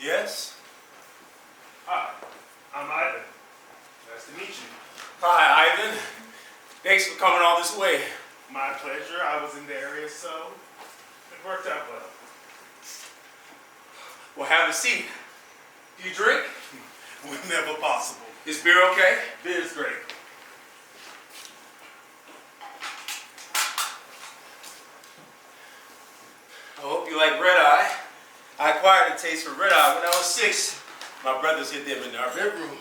Yes? Hi, I'm Ivan. Nice to meet you. Hi, Ivan. Thanks for coming all this way. My pleasure. I was in the area, so it worked out well. Well, have a seat. Do you drink? Whenever possible. Is beer okay? Beer's great. I hope you like red-eye. I acquired a taste for red-eye when I was 6. My brothers hid them in our bedroom.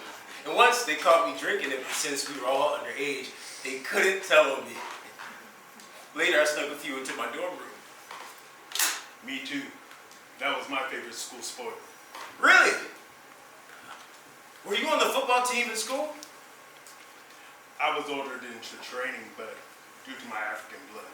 And once they caught me drinking it, but since we were all underage, they couldn't tell on me. Later, I snuck a few into my dorm room. Me too. That was my favorite school sport. Really? Were you on the football team in school? I was ordered into training, but due to my African blood.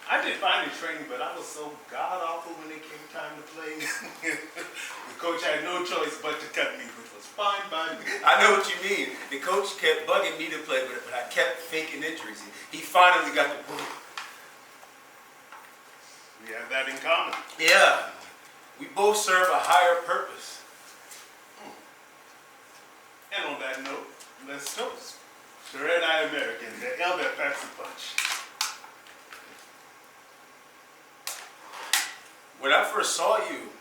I did fine in training, but I was so god-awful when it came time to play. The coach had no choice but to cut me, which was fine by me. I know what you mean. The coach kept bugging me to play, but I kept faking injuries. He finally got the point. We have that in common. Yeah. We both serve a higher purpose. And on that note, let's toast. The Red-Eye American, the L that packs a punch. When I first saw you,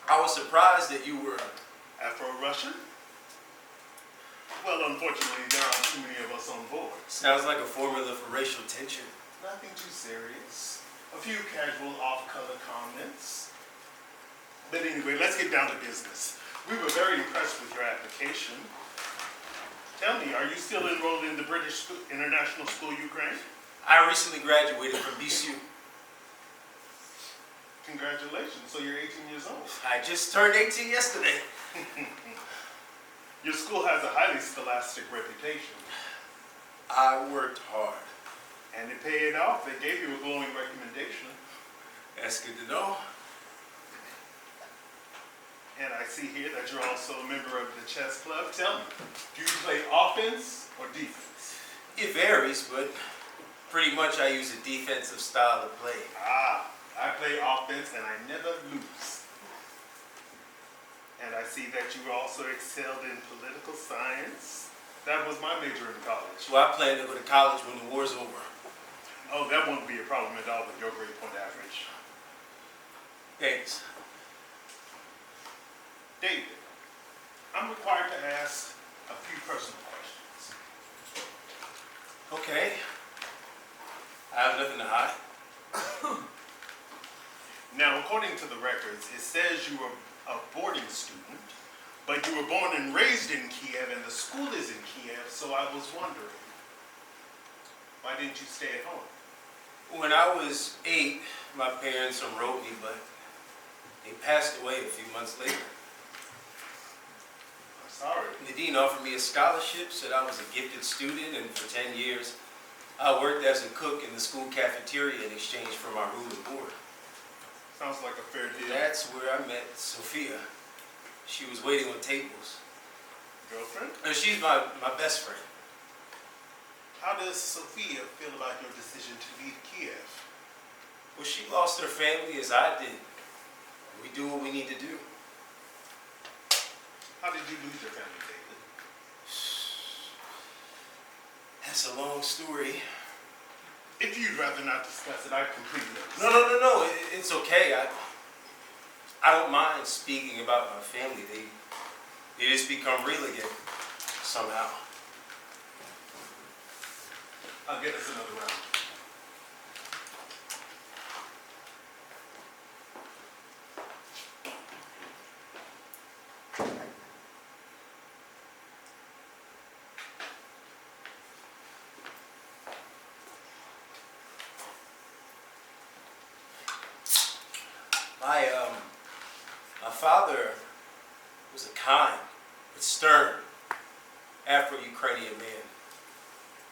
I was surprised that you were Afro-Russian? Well, unfortunately, there aren't too many of us on board. Sounds like a formula for racial tension. Nothing too serious. A few casual off-color comments. But anyway, let's get down to business. We were very impressed with your application. Tell me, are you still enrolled in the British International School Ukraine? I recently graduated from BCU. Congratulations, so you're 18 years old. I just turned 18 yesterday. Your school has a highly scholastic reputation. I worked hard. And it paid off. They gave you a glowing recommendation. That's good to know. And I see here that you're also a member of the chess club. Tell me, do you play offense or defense? It varies, but pretty much I use a defensive style of play. I play offense and I never lose. And I see that you also excelled in political science. That was my major in college. Well, I plan to go to college when the war's over. Oh, that won't be a problem at all with your grade point average. Thanks. David, I'm required to ask a few personal questions. Okay. I have nothing to hide. Now, according to the records, it says you were a boarding student, but you were born and raised in Kiev, and the school is in Kiev, so I was wondering, why didn't you stay at home? When I was 8, my parents enrolled me, but they passed away a few months later. I'm sorry. The dean offered me a scholarship, said I was a gifted student, and for 10 years, I worked as a cook in the school cafeteria in exchange for my room and board. Sounds like a fair deal. That's where I met Sophia. She was waiting on tables. Girlfriend? And she's my best friend. How does Sophia feel about your decision to leave Kiev? Well, she lost her family as I did. We do what we need to do. How did you lose your family, David? That's a long story. If you'd rather not discuss it, I completely understand. No. It's okay. I don't mind speaking about my family. They just become real again somehow. I'll get us another round. My father was a kind but stern Afro-Ukrainian man.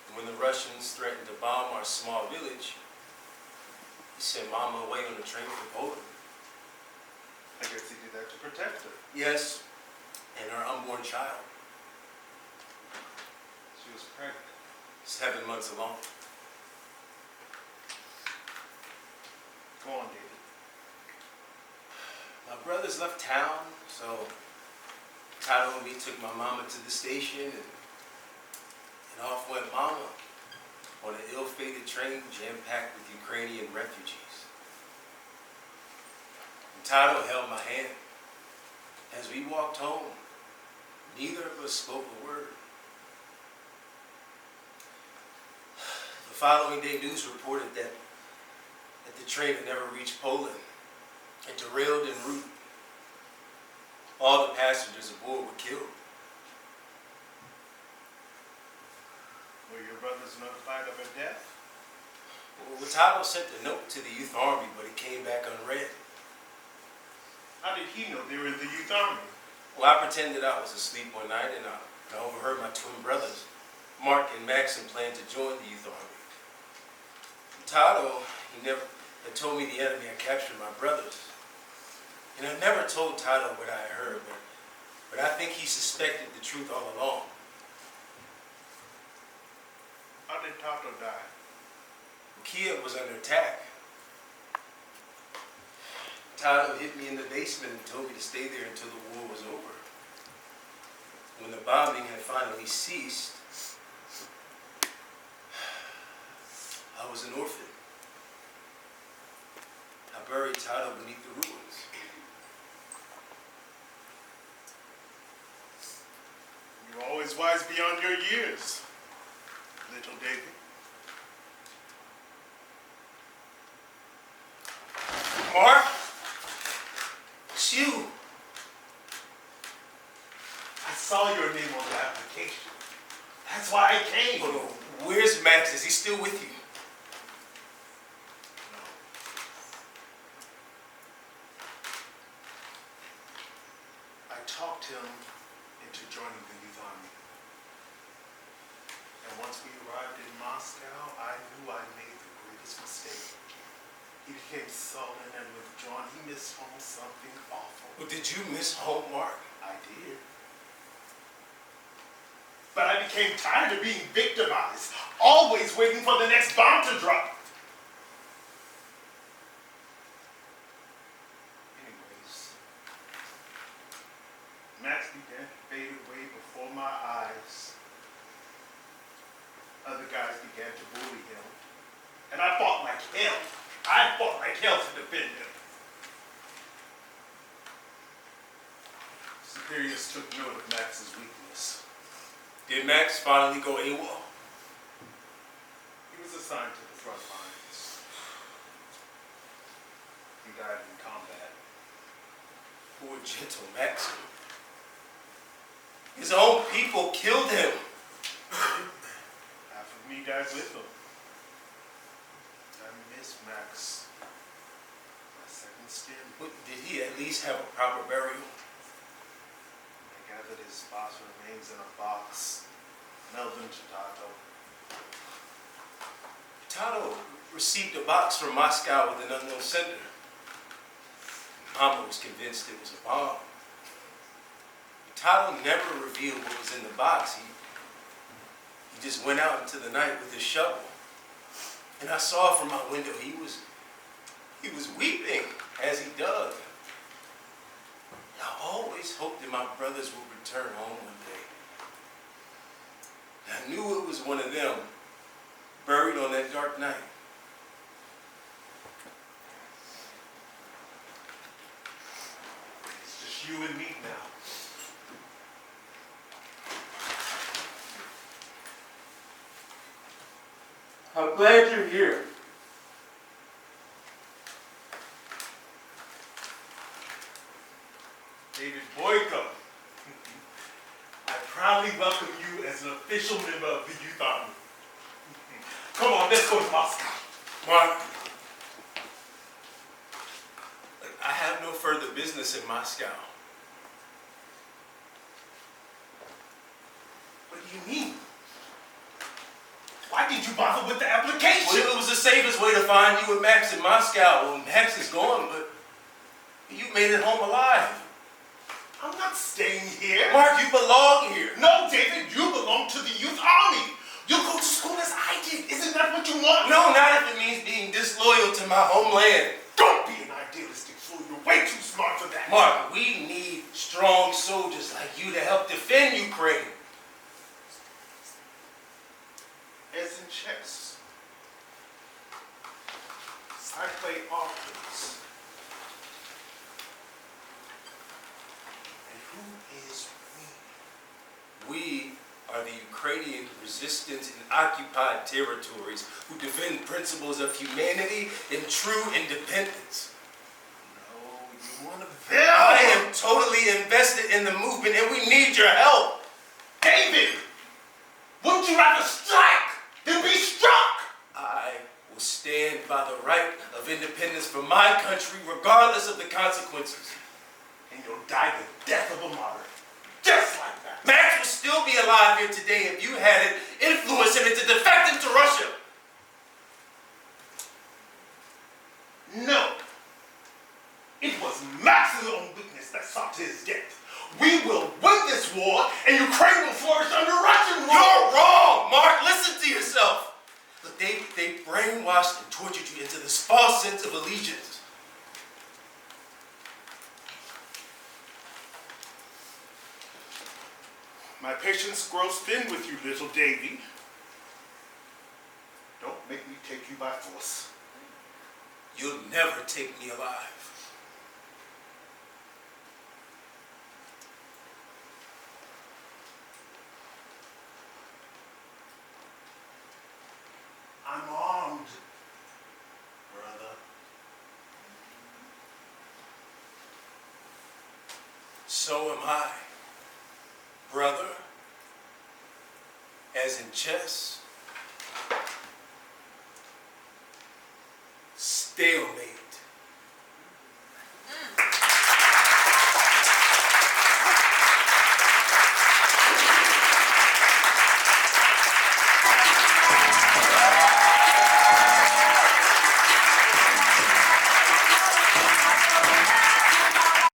And when the Russians threatened to bomb our small village, he sent Mama away on a train for Poland. I guess he did that to protect her. Yes, and her unborn child. She was pregnant. 7 months along. Go on, David. My brothers left town, so So Tato and me took my mama to the station, and off went mama on an ill-fated train jam-packed with Ukrainian refugees. And Tato held my hand. As we walked home, neither of us spoke a word. The following day, news reported that the train had never reached Poland and derailed en route. All the passengers aboard were killed. Were your brothers notified of her death? Well, Tato sent a note to the youth army, but it came back unread. How did he know they were in the youth army? Well, I pretended I was asleep one night, and I overheard my twin brothers, Mark and Maxon, plan to join the youth army. And Tato, he never had told me the enemy had captured my brothers. And I never told Tato what I had heard, but I think he suspected the truth all along. How did Tato die? Kiev was under attack. Tato hit me in the basement and told me to stay there until the war was over. When the bombing had finally ceased, I was an orphan. I buried Tato beneath the ruins. You were always wise beyond your years, little David. Mark, it's you. I saw your name on the application. That's why I came. Oh, where's Max? Is he still with you? No. I talked him into joining the youth army. And once we arrived in Moscow, I knew I made the greatest mistake. He became sullen and withdrawn. He missed home something awful. Well, did you miss home, Mark? I did. But I became tired of being victimized, always waiting for the next bomb to drop. Anyways, Max began to fade away before my eyes. Other guys began to bully him. And I fought like hell. I fought like hell to defend him. Superiors took note of Max's weakness. Did Max finally go AWOL? He was assigned to the front lines. He died in combat. Poor gentle Max. His own people killed him. Half of me died with him. I miss Max. My second skin. But did he at least have a proper burial? I gathered his last remains in a box, mailed them to Tato. Tato received a box from Moscow with an unknown sender. Mama was convinced it was a bomb. Tato never revealed what was in the box. He just went out into the night with his shovel. And I saw from my window he was weeping as he dug. I always hoped that my brothers would return home one day. I knew it was one of them, buried on that dark night. It's just you and me now. I'm glad you're here. David Boyko. I proudly welcome you as an official member of the youth army. Come on, let's go to Moscow. Mark, I have no further business in Moscow. What do you mean? Why did you bother with the application? Well, it was the safest way to find you and Max in Moscow. Well, Max is gone, but you made it home alive. I'm not staying here. Mark, you belong here. No, David, you belong to the youth army. You'll go to school as I did. Isn't that what you want? No, not if it means being disloyal to my homeland. Don't be an idealistic fool. You're way too smart for that. Mark, we need strong soldiers like you to help defend Ukraine. As in chess, I play offense. And who is we? We are the Ukrainian resistance in occupied territories who defend principles of humanity and true independence. No, you want to build. I am totally invested in the movement and we need your help. David, wouldn't you rather strike than be struck? I will stand by the right of independence for my country regardless of the consequences. And you'll die the death of a martyr. Just like that. Max would still be alive here today if you hadn't influenced him into defecting to Russia. No. It was Max's own weakness that sought to his death. We will win this war, and Ukraine will flourish under Russian rule. You're wrong, Mark. Listen to yourself. Look, they brainwashed and tortured you into this false sense of allegiance. My patience grows thin with you, little Davy. Don't make me take you by force. You'll never take me alive. I'm armed, brother. So am I, brother. As in chess,